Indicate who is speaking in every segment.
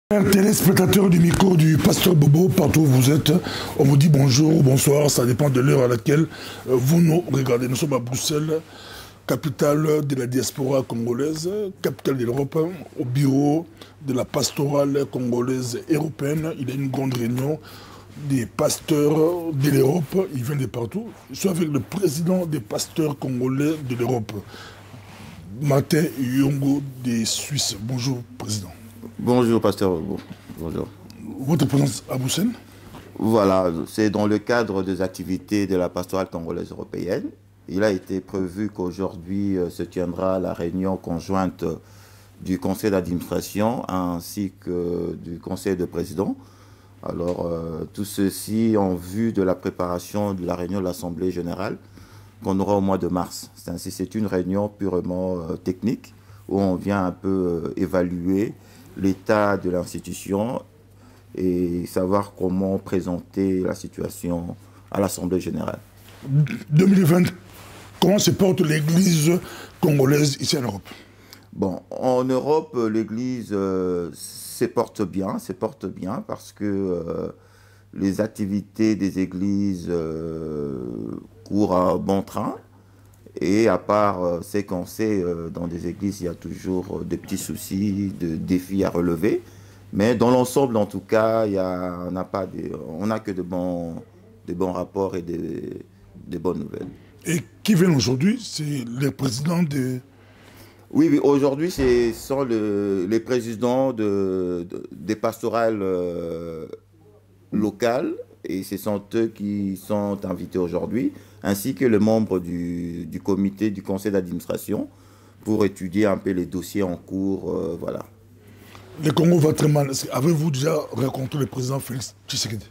Speaker 1: Téléspectateurs du micro du Pasteur Bobo, partout où vous êtes, on vous dit bonjour ou bonsoir, ça dépend de l'heure à laquelle vous nous regardez. Nous sommes à Bruxelles, capitale de la diaspora congolaise, capitale de l'Europe, au bureau de la pastorale congolaise européenne. Il y a une grande réunion des pasteurs de l'Europe, ils viennent de partout. Je suis avec le président des pasteurs congolais de l'Europe, Martin Yongo de Suisse. Bonjour, président.
Speaker 2: Bonjour, pasteur. Bonjour.
Speaker 1: Votre présence à Bruxelles?
Speaker 2: Voilà, c'est dans le cadre des activités de la pastorale congolaise européenne. Il a été prévu qu'aujourd'hui se tiendra la réunion conjointe du conseil d'administration ainsi que du conseil de président. Alors, tout ceci en vue de la préparation de la réunion de l'Assemblée générale qu'on aura au mois de mars. C'est une réunion purement technique où on vient un peu évaluer l'état de l'institution et savoir comment présenter la situation à l'Assemblée générale.
Speaker 1: 2020, comment se porte l'Église congolaise ici en Europe?
Speaker 2: Bon, en Europe, l'Église se porte bien parce que les activités des églises courent à bon train. Et à part ce qu'on sait, dans des églises, il y a toujours des petits soucis, des défis à relever. Mais dans l'ensemble, en tout cas, on n'a que de bons rapports et des bonnes nouvelles.
Speaker 1: Et qui viennent aujourd'hui? C'est les présidents de...
Speaker 2: Oui, aujourd'hui, ce sont les présidents des pastorales locales. Et ce sont eux qui sont invités aujourd'hui, ainsi que les membres du comité, du conseil d'administration, pour étudier un peu les dossiers en cours, voilà.
Speaker 1: Le Congo va très mal. Avez-vous déjà rencontré le président Félix Tshisekedi?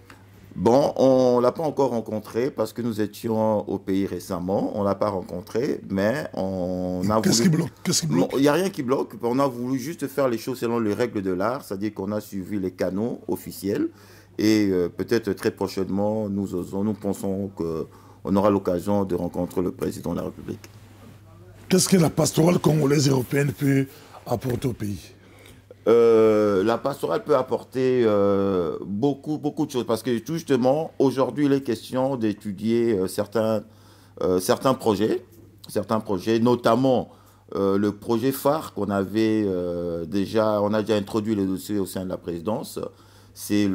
Speaker 2: Bon, on ne l'a pas encore rencontré parce que nous étions au pays récemment. On ne l'a pas rencontré, mais on a voulu...
Speaker 1: Qu'est-ce qui bloque? Qu'est-ce qui bloque?
Speaker 2: Il n'y a rien qui bloque. On a voulu juste faire les choses selon les règles de l'art, c'est-à-dire qu'on a suivi les canaux officiels. Et peut-être très prochainement, nous pensons qu'on aura l'occasion de rencontrer le président de la République. Qu'est-ce
Speaker 1: que la pastorale congolaise européenne peut apporter au pays?
Speaker 2: La pastorale peut apporter beaucoup de choses. Parce que justement, aujourd'hui, il est question d'étudier certains projets, notamment le projet phare qu'on avait on a déjà introduit le dossier au sein de la présidence. C'est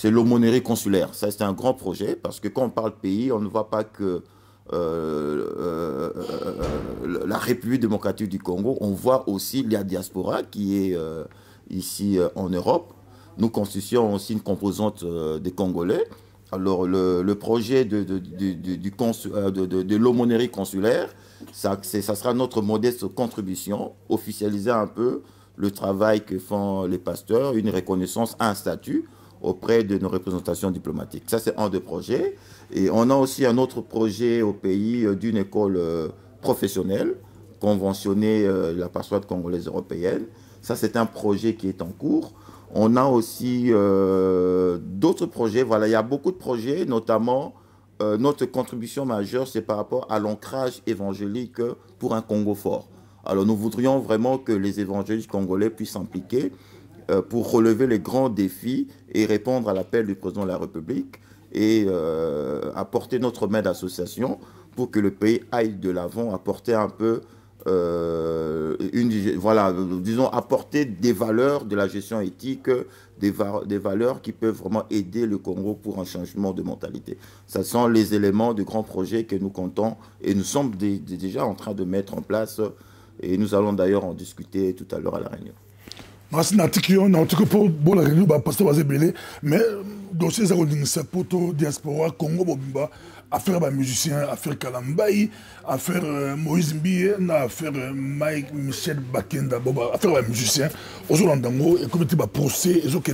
Speaker 2: l'aumônerie consulaire. Ça, c'est un grand projet parce que quand on parle pays, on ne voit pas que la République démocratique du Congo, on voit aussi la diaspora qui est ici en Europe. Nous constituons aussi une composante des Congolais. Alors, le projet de l'aumônerie consulaire, ça sera notre modeste contribution, officialiser un peu le travail que font les pasteurs, une reconnaissance, un statut auprès de nos représentations diplomatiques. Ça, c'est un des projets. Et on a aussi un autre projet au pays d'une école professionnelle, conventionnée la pastorale congolaise européenne. Ça, c'est un projet qui est en cours. On a aussi d'autres projets. Voilà, il y a beaucoup de projets, notamment notre contribution majeure, c'est par rapport à l'ancrage évangélique pour un Congo fort. Alors nous voudrions vraiment que les évangélistes congolais puissent s'impliquer pour relever les grands défis et répondre à l'appel du président de la République et apporter notre main d'association pour que le pays aille de l'avant, apporter un peu, disons, apporter des valeurs de la gestion éthique, des valeurs qui peuvent vraiment aider le Congo pour un changement de mentalité. Ce sont les éléments de grands projets que nous comptons et nous sommes déjà en train de mettre en place. Et nous allons d'ailleurs en discuter tout à l'heure à la réunion.
Speaker 1: Merci Natikio, Natikio pour la réunion, pasteur Bazebele, mais dossier Zarodinsa Poto, diaspora, Congo, Bobimba, affaire musicien, affaire Kalambaï, affaire Moïse Mbiye, affaire Mike Michel Bakenda, affaire musicien, aux Olandango, et comme tu vas procès, et autres qui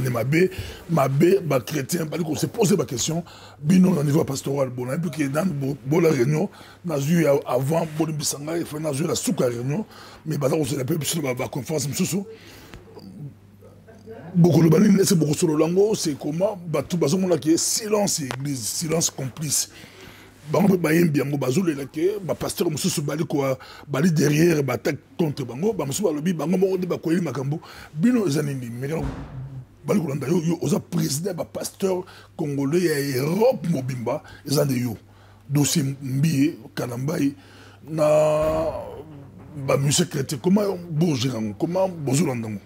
Speaker 1: Mabé, chrétien, on s'est posé la question, bino au niveau pastoral, bon, et puis qui est dans la réunion, on a eu avant, bon, Bissanga, il faut la souka réunion, mais on s'est appelé sur la conférence, beaucoup de banines, c'est beaucoup sur le lango, c'est comment, tout le monde qui est silence église, silence complice. bango bayembi yango bazolela ke bapasteur mosusu bali derrière battaque contre bango bamosusu balobi bango moko nde bakoyeli makambo bino eza nini meka bali kolanda yo oza président bapasteur congolais ya Europe mobimba eza nde yo dossier mbiye Kalambai na bamusée chrétien comment bozela comment bozolanda yango?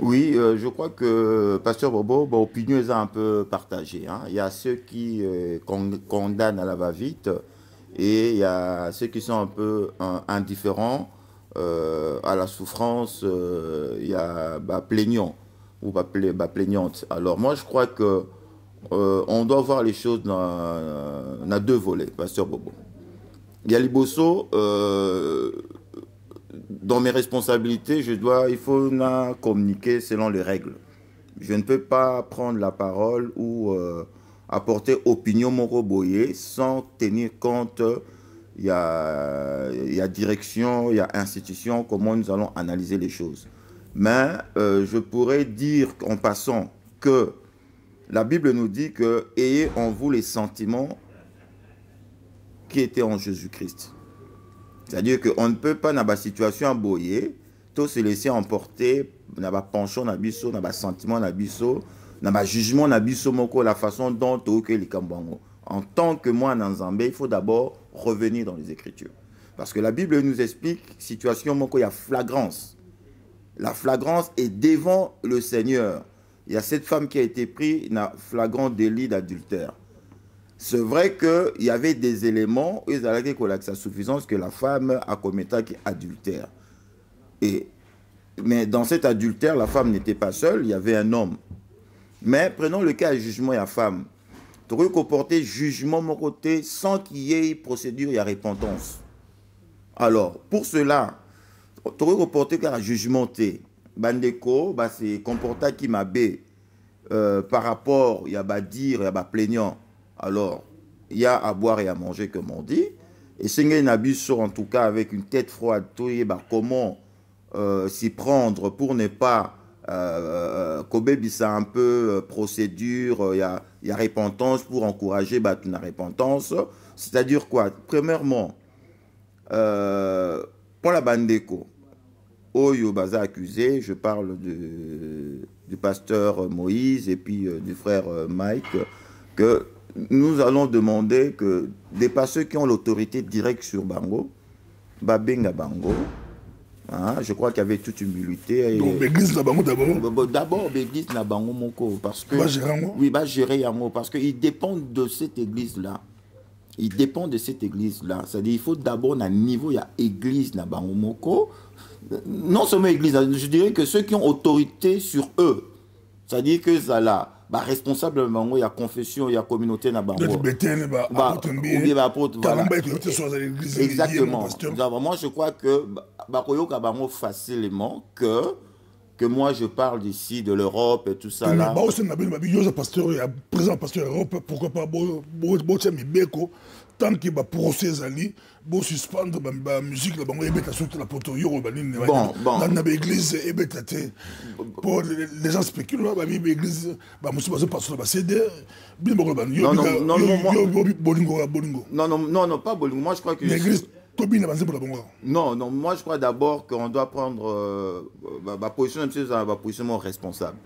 Speaker 2: Oui, je crois que Pasteur Bobo, l'opinion est un peu partagée. Hein. Il y a ceux qui condamnent à la va-vite et il y a ceux qui sont un peu indifférents à la souffrance. Il y a plaignant ou plaignante. Alors moi, je crois que on doit voir les choses dans deux volets, Pasteur Bobo. Il y a Liboso. Dans mes responsabilités, il faut communiquer selon les règles. Je ne peux pas prendre la parole ou apporter opinion moroboyée sans tenir compte, il y a direction, il y a institution, comment nous allons analyser les choses. Mais je pourrais dire en passant que la Bible nous dit que « Ayez en vous les sentiments qui étaient en Jésus-Christ ». C'est-à-dire qu'on ne peut pas, dans la situation à boyer, tout se laisser emporter, dans la penchant, dans le sentiment, dans le jugement, dans la façon dont on est les Kambango. En tant que moi, dans Zambé, il faut d'abord revenir dans les Écritures. Parce que la Bible nous explique, situation, il y a flagrance. La flagrance est devant le Seigneur. Il y a cette femme qui a été prise dans flagrant délit d'adultère. C'est vrai qu'il y avait des éléments, ils allaient avec sa suffisance que la femme a commis adultère. Mais dans cet adultère, la femme n'était pas seule, il y avait un homme. Mais prenons le cas de jugement et la femme. Tu aurais comporté jugement mon côté sans qu'il y ait procédure et repentance. Alors, pour cela, tu aurais comporté car jugementé. Bandeko, c'est comporta qui m'a bé par rapport, il y a dire, il y a plaignant. Alors, il y a à boire et à manger, comme on dit. Et Seigneur Nabiso, en tout cas, avec une tête froide, comment s'y prendre pour ne pas un peu procédure, il y a repentance pour encourager la repentance. C'est-à-dire quoi? Premièrement, pour la Bandeko, Oyo Baza accusé, je parle du pasteur Moïse et puis du frère Mike, que nous allons demander que des pasteurs qui ont l'autorité directe sur Bango, Babenga Bango, hein, je crois qu'il y avait toute humilité.
Speaker 1: Donc, l'église na Bango d'abord.
Speaker 2: D'abord, l'église na Bango Moko, parce que
Speaker 1: oui,
Speaker 2: gérer Yango, parce qu'ils dépendent de cette église-là. Ils dépendent de cette église-là. C'est-à-dire qu'il faut d'abord, à un niveau, il y a église na Bango Moko. Non seulement église, je dirais que ceux qui ont autorité sur eux, c'est-à-dire que ça là. Responsable bango, il y a confession, il y a communauté na bango. Exactement. Moi je crois que bakoyoka bango facilement que moi je parle d'ici de l'Europe et tout ça là.
Speaker 1: Président pasteur Europe, pourquoi pas tant qu'il va procès ali, bon suspendre la musique la bango ebeta surtout la poto yo banine dans l'église ebeta té pour les gens spéculent là l'église ba musu bazo passer ba CD bien bon yo bolingo
Speaker 2: non pas bolingo. Moi je crois que
Speaker 1: l'église tobina banze pour la bango.
Speaker 2: Non, moi je crois d'abord qu'on doit prendre ma position ma position responsable.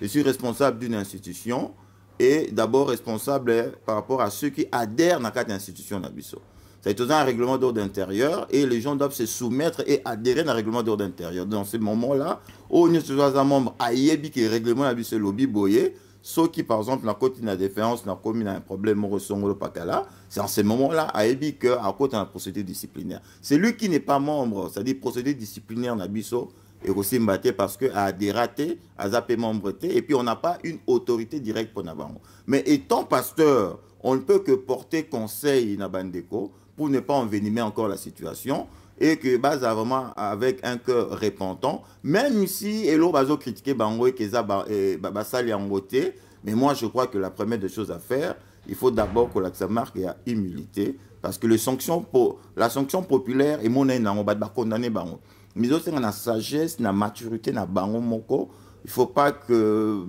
Speaker 2: Je suis responsable d'une institution et d'abord responsable par rapport à ceux qui adhèrent à cette institution d'Abisso. C'est un règlement d'ordre intérieur et les gens doivent se soumettre et adhérer à un règlement d'ordre intérieur. Dans ce moment-là, on est sur un membre à qui règlement d'Abisso lobby boyé, ceux qui par exemple la côte de défense n'a commis un problème au Songo Pakala, c'est en ce moment-là à Ebi que à côté d'un procédé disciplinaire. C'est lui qui n'est pas membre, c'est-à-dire procédé disciplinaire d'Abisso. Et aussi mbatté parce que a dératé, a zappé membreté, et puis on n'a pas une autorité directe pour Nabango. Mais étant pasteur, on ne peut que porter conseil Nabandeko pour ne pas envenimer encore la situation et que basa vraiment avec un cœur repentant, même si Elo Bazo critiqué Bango et Keza Babasali en côté, mais moi je crois que la première des choses à faire, il faut d'abord que la marque et à humilité, parce que la sanction populaire est mon on va condamner Bango. Mais aussi dans la sagesse, dans la maturité, dans la bango moko, il ne faut pas que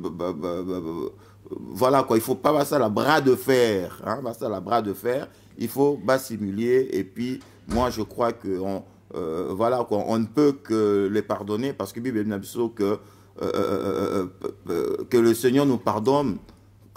Speaker 2: voilà quoi, il faut pas passer à la bras de fer, hein, passer à la bras de fer il faut simuler. Et puis, moi, je crois que voilà, quoi, on ne peut que les pardonner parce que Bible dit que le Seigneur nous pardonne.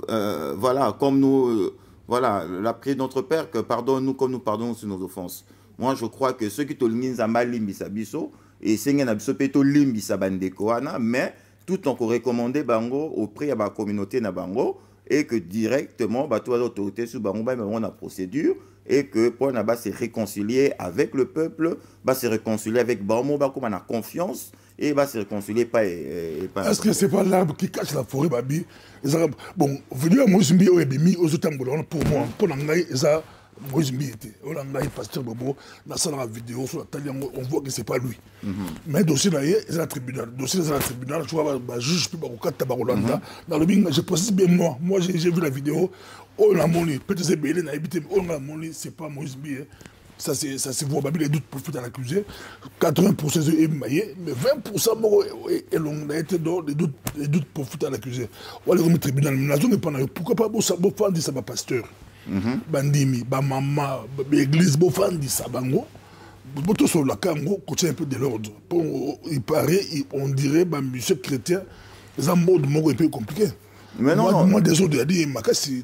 Speaker 2: Voilà, comme nous, voilà, la prière de notre Père, que pardonne-nous comme nous pardonnons sur nos offenses. Moi, je crois que ceux qui te l'ingenzamba limbisa biso, et seigneur na biso peto limbisa bandeko wana, mais tout en recommandé bango auprès de la communauté na bango, et que directement, bah, toi, l'autorité sur bango, bah, on a procédure, et que pour na se réconcilier avec le peuple, bah, se réconcilier avec bango, bah, comme on a confiance, et bah, se réconcilier pas.
Speaker 1: Est-ce que c'est pas l'arbre qui cache la forêt, Babi? Bon, venir à Moïse Mbi, pour moi, pour l'anglais, ça. Moïse Mbi était. On a un pasteur Bobo, dans la vidéo, sur la télé, on voit que c'est pas lui. Mais dossier là, c'est un tribunal. Dossier dans un tribunal, tu vois, juge puis Barokat Tabarolanda. Dans le bing, je précise bien moi. Moi, j'ai vu la vidéo. On a moni, peut-être c'est Bélé, on a moni, c'est pas Moïse Mbi. Ça c'est voit, Babi, les doutes profitent à l'accusé. 80% c'est émaillé, mais 20% est long, les doutes profitent à l'accusé. On va aller au tribunal, mais la zone n'est pas là. Pourquoi pas, bon, ça dit ça, ma pasteur. Bandimi, mama, l'église, bofandi, sabango. Boto sur la kango, côté un peu de l'ordre. Il paraît, on dirait, monsieur chrétien, c'est un mode un peu compliqué.
Speaker 2: Mais non,
Speaker 1: moi, désordre, il dit,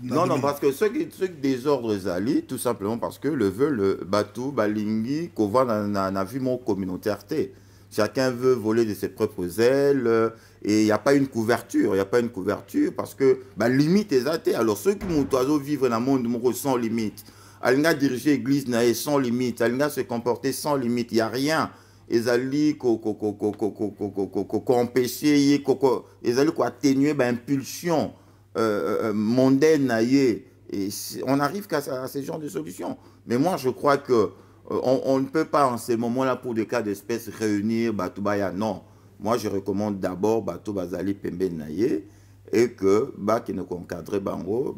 Speaker 2: non, parce que ceux qui désordres zali, tout simplement parce que le batou, balingi, qu'on voit dans la vie mon communautarité. Chacun veut voler de ses propres ailes et il n'y a pas une couverture. Il n'y a pas une couverture parce que limite est athée. Alors ceux qui m'ont vivre dans le monde sans limite, Alina diriger l'église sans limite, Alina se comporter sans limite, il n'y a rien. Ils allaient empêcher, ils allaient atténuer l'impulsion mondaine. Et on arrive qu'à ce genre de solutions. Mais moi, je crois que on ne peut pas en ces moments-là, pour des cas d'espèce, réunir Batoubaya. Non. Moi, je recommande d'abord Batou Bazali Pembe Naye et que qui ne encadre Bango.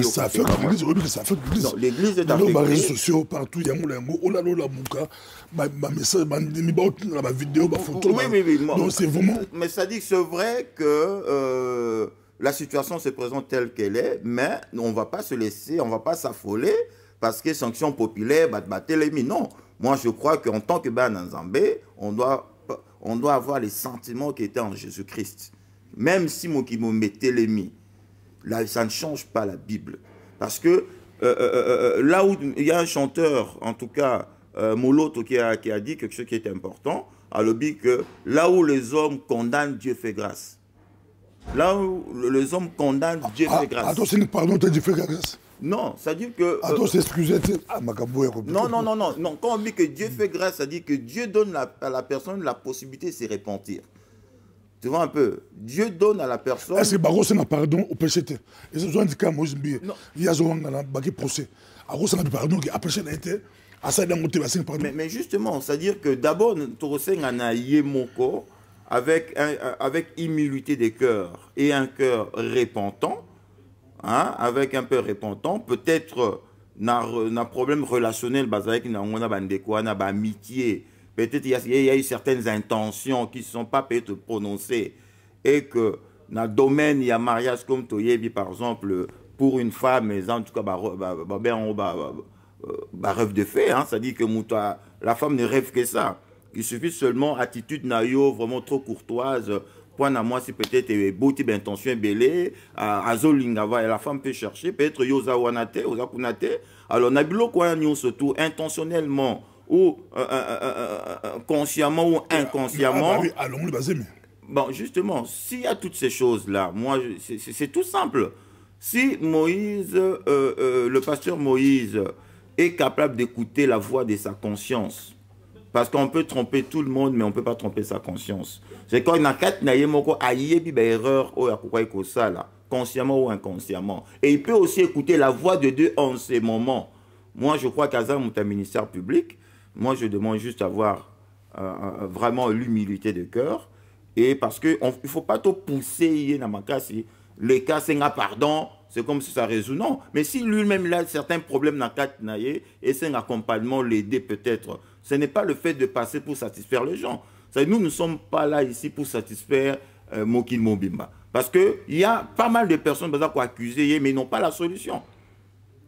Speaker 1: Ça fait l'église. Ça fait l'église.
Speaker 2: Non, l'église est
Speaker 1: dans les réseaux
Speaker 2: affectée.
Speaker 1: sociaux, partout, il y a un message, message, ma vidéo, ma photo.
Speaker 2: Oui.
Speaker 1: Donc, c'est vraiment.
Speaker 2: Mais ça dit que c'est vrai que la situation se présente telle qu'elle est, mais on ne va pas se laisser, on ne va pas s'affoler. Parce que sanctions populaires, non. Moi, je crois qu'en tant que Bananzambé, on doit avoir les sentiments qui étaient en Jésus-Christ. Même si mon qui me mettait les là, ça ne change pas la Bible. Parce que là où il y a un chanteur, en tout cas, Moloto, qui a dit quelque chose qui est important, alors dit que là où les hommes condamnent, Dieu fait grâce. Là où les hommes condamnent, Dieu fait grâce.
Speaker 1: Attends, c'est une pardon, Dieu fait grâce.
Speaker 2: Non, ça dit que...
Speaker 1: Attends, c'est excusez.
Speaker 2: Non. Quand on dit que Dieu fait grâce, ça dit que Dieu donne à la personne la possibilité de se repentir. Tu vois un peu? Dieu donne à la personne...
Speaker 1: Est-ce que Baro, c'est un pardon au péché? Et c'est un cas, moi, il y a un procès. Alors, c'est un pardon qui a péché été...
Speaker 2: Mais justement, c'est-à-dire que d'abord, avec humilité de cœur et un cœur repentant, hein, avec un peu repentant, peut-être un problème relationnel, amitié, peut-être il y a eu certaines intentions qui ne sont pas peut-être prononcées et que dans le domaine, il y a mariage comme Toyebi, par exemple, pour une femme, en tout cas, rêve de fait, hein, ça dit que la femme ne rêve que ça. Il suffit seulement attitude naïo vraiment trop courtoise. Point à moi, si peut-être beauté d'intention belé, à Zolingava, et la femme peut chercher, peut-être yosa wanate, yosa kunate. Alors, nabilo quoi nous surtout intentionnellement ou consciemment ou inconsciemment. Bon, justement, s'il y a toutes ces choses-là, moi, c'est tout simple. Si Moïse, le pasteur Moïse, est capable d'écouter la voix de sa conscience, parce qu'on peut tromper tout le monde, mais on ne peut pas tromper sa conscience. C'est quand il y a quatre erreurs, consciemment ou inconsciemment. Et il peut aussi écouter la voix de Dieu en ces moments. Moi, je crois qu'à un ministère public, moi, je demande juste avoir vraiment l'humilité de cœur. Et parce qu'il ne faut pas tout pousser, les cas, c'est un pardon, c'est comme si ça résout. Non, mais si lui-même il a certains problèmes dans le cas et c'est un accompagnement, l'aider peut-être. Ce n'est pas le fait de passer pour satisfaire les gens. Nous ne sommes pas là ici pour satisfaire Mokin Mobimba. Parce qu'il y a pas mal de personnes qui sont accusées, mais ils n'ont pas la solution.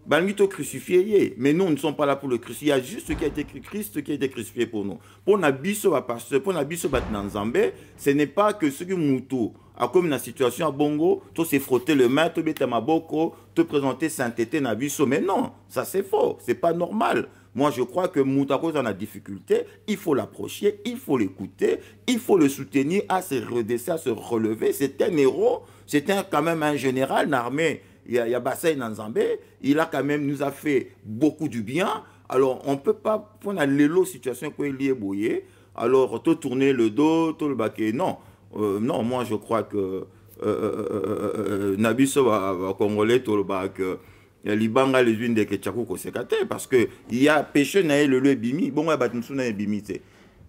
Speaker 2: Balmito crucifié, mais nous ne sommes pas là pour le crucifier. Il y a juste ce qui a été Christ qui a été crucifié pour nous. Pour Nabiso, pasteur, pour Nabiso, Nzambe, ce n'est pas que ce qui moutou a comme une situation à Bongo, tu se frotter le main, tu mettre ma boko, te présenter sainteté Nabiso. Mais non, ça c'est faux, c'est pas normal. Moi, je crois que Moutako est en difficulté, il faut l'approcher, il faut l'écouter, il faut le soutenir à se redresser, à se relever. C'est un héros, c'est quand même un général, une armée. Il y a Bassay Nzambe, il a quand même nous a fait beaucoup du bien. Alors, on ne peut pas prendre l'élo situation qu'il est bouillé. Alors, tout tourner le dos, tout le baquet. Non, non, moi je crois que Nabiso va Congolais, tout le bac. Libanga les unes des Ketchakou Kosekate, parce qu'il y a péché dans le bimi. Bon, il y a battu bimi.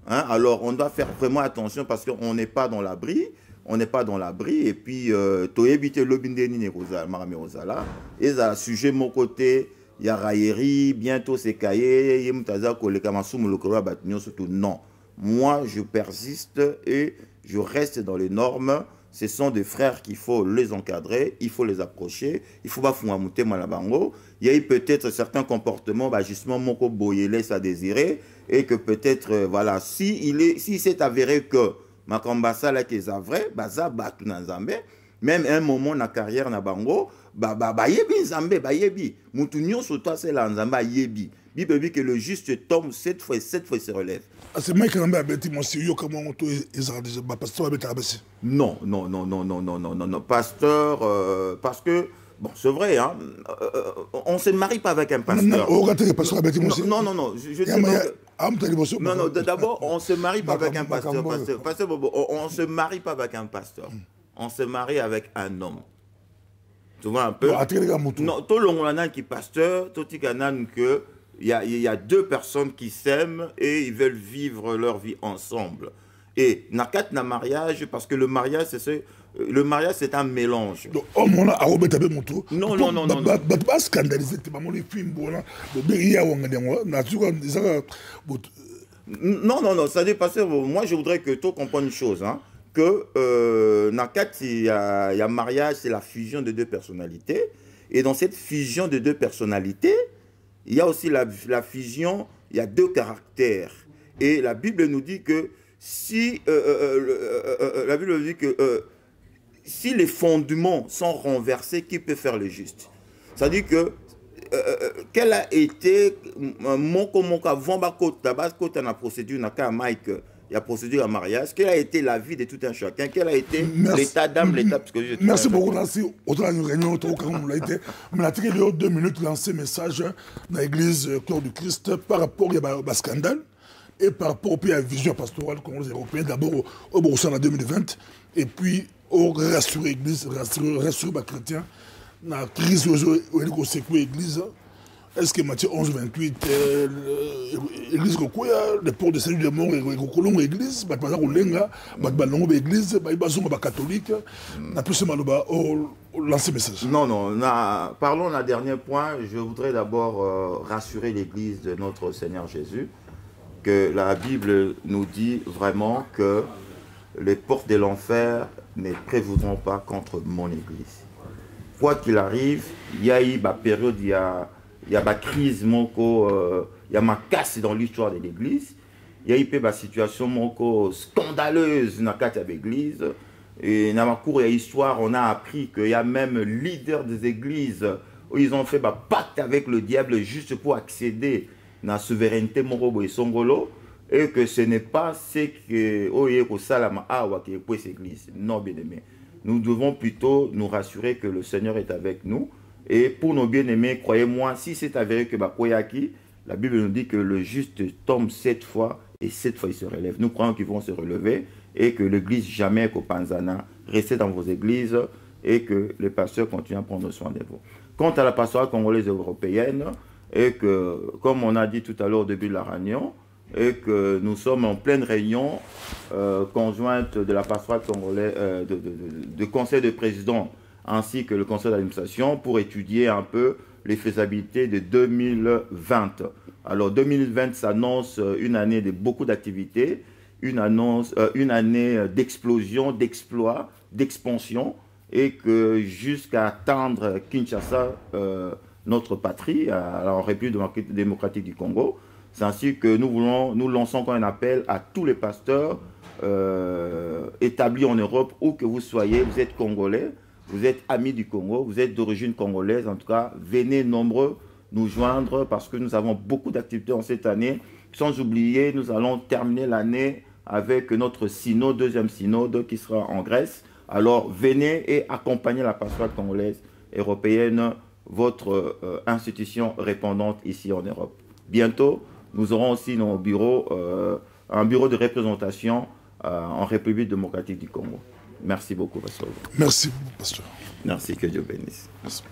Speaker 2: Alors, on doit faire vraiment attention parce qu'on n'est pas dans l'abri. On n'est pas dans l'abri. Et puis, tu éviter le bindeni nekoza, marame ozala. Et ça, sujet mon côté, il y a raillerie, bientôt c'est cahier, il y a mutaza koleka masumu lokoro batinyo surtout. Non. Moi, je persiste et je reste dans les normes. Ce sont des frères qu'il faut les encadrer, il faut les approcher, il faut pas fouamouter malabango. Il y a eu peut-être certains comportements, bah, justement, moko boye laisse à désirer, et que peut-être, voilà, si c'est avéré que Makambasa là qui est vrai, baza bak Nzambe, même un moment dans la carrière na bango, yebi Nzambe, yebi. Moutounion sur toi c'est la Nzamba yebi. Bible dit que le juste tombe 7 fois se relève.
Speaker 1: C'est moi qui ai dit mon sérieux comment on te pasteur
Speaker 2: non, non, non, non, non, non, non, non, non, pasteur, parce que bon, c'est vrai, hein, on ne se marie pas avec un pasteur. Non, non, non, je dis non, non, d'abord, on ne se marie pas avec un pasteur. On ne se marie pas avec un pasteur. On se marie avec un homme. Tu vois un peu? Non, tout le monde qui est pasteur, tout le monde que il y a deux personnes qui s'aiment et ils veulent vivre leur vie ensemble. Et nakat na mariage, parce que le mariage, c'est un mélange.
Speaker 1: Non, non,
Speaker 2: non, non, non. Non, non, non, ça dépasse. Moi, je voudrais que tu comprennes une chose, hein, que nakat, il y a mariage, c'est la fusion de deux personnalités. Et dans cette fusion de deux personnalités, il y a aussi la fusion, il y a deux caractères. Et la Bible nous dit que si, la Bible nous dit que si les fondements sont renversés, qui peut faire le juste? C'est-à-dire que quelle a été mon avant la procédure il y a procédure à mariage, quelle a été la vie de tout un chacun, quel a été l'état d'âme, l'état psychologique.
Speaker 1: Merci beaucoup, Nancy. Autant une réunion, autant qu'on l'a été. Mais la télé, 2 minutes, lancer message dans l'église Cœur du Christ par rapport à un scandale et par rapport à la vision pastorale congolaise européenne, d'abord au Boursan en 2020, et puis au rassurer l'église, rassurer les chrétiens, dans la crise où l'église. Est-ce que Matthieu 11, 28, l'église Kokoya, le port de salut de mort, l'église, l'église, les catholique, n'a plus ce maloba, lancer message.
Speaker 2: Non, non, parlons d'un dernier point. Je voudrais d'abord rassurer l'église de notre Seigneur Jésus, que la Bible nous dit vraiment que les portes de l'enfer ne prévaudront pas contre mon église. Quoi qu'il arrive, il y a eu ma période, il y a ma crise, il y a ma casse dans l'histoire de l'église. Il y a eu ma situation scandaleuse dans l'église. Et dans ma cour, il y a histoire, on a appris qu'il y a même leaders des églises où ils ont fait un pacte avec le diable juste pour accéder à la souveraineté morobo et songolo. Et que ce n'est pas ce que Salama Awa qui est pour cette église. Non, bien aimé. Nous devons plutôt nous rassurer que le Seigneur est avec nous. Et pour nos bien-aimés, croyez-moi, si c'est avéré que Bakoyaki, la Bible nous dit que le juste tombe 7 fois et 7 fois il se relève. Nous croyons qu'ils vont se relever et que l'église jamais qu'au Panzana, restez dans vos églises et que les pasteurs continuent à prendre soin de vous. Quant à la pastorale congolaise européenne, et que, comme on a dit tout à l'heure au début de la réunion, et que nous sommes en pleine réunion conjointe de la pastorale congolaise, de conseil de président ainsi que le conseil d'administration pour étudier un peu les faisabilités de 2020. Alors 2020 s'annonce une année de beaucoup d'activités, une année d'explosion, d'exploit, d'expansion, et que jusqu'à atteindre Kinshasa notre patrie, en République démocratique du Congo. C'est ainsi que nous lançons un appel à tous les pasteurs établis en Europe, où que vous soyez, vous êtes congolais, vous êtes amis du Congo, vous êtes d'origine congolaise, en tout cas, venez nombreux nous joindre parce que nous avons beaucoup d'activités en cette année. Sans oublier, nous allons terminer l'année avec notre synode, deuxième synode qui sera en Grèce. Alors venez et accompagnez la pastorale congolaise européenne, votre institution répondante ici en Europe. Bientôt, nous aurons aussi nos bureaux, un bureau de représentation en République démocratique du Congo. Merci beaucoup, pasteur.
Speaker 1: Merci, pasteur.
Speaker 2: Merci, que Dieu bénisse.
Speaker 1: Merci.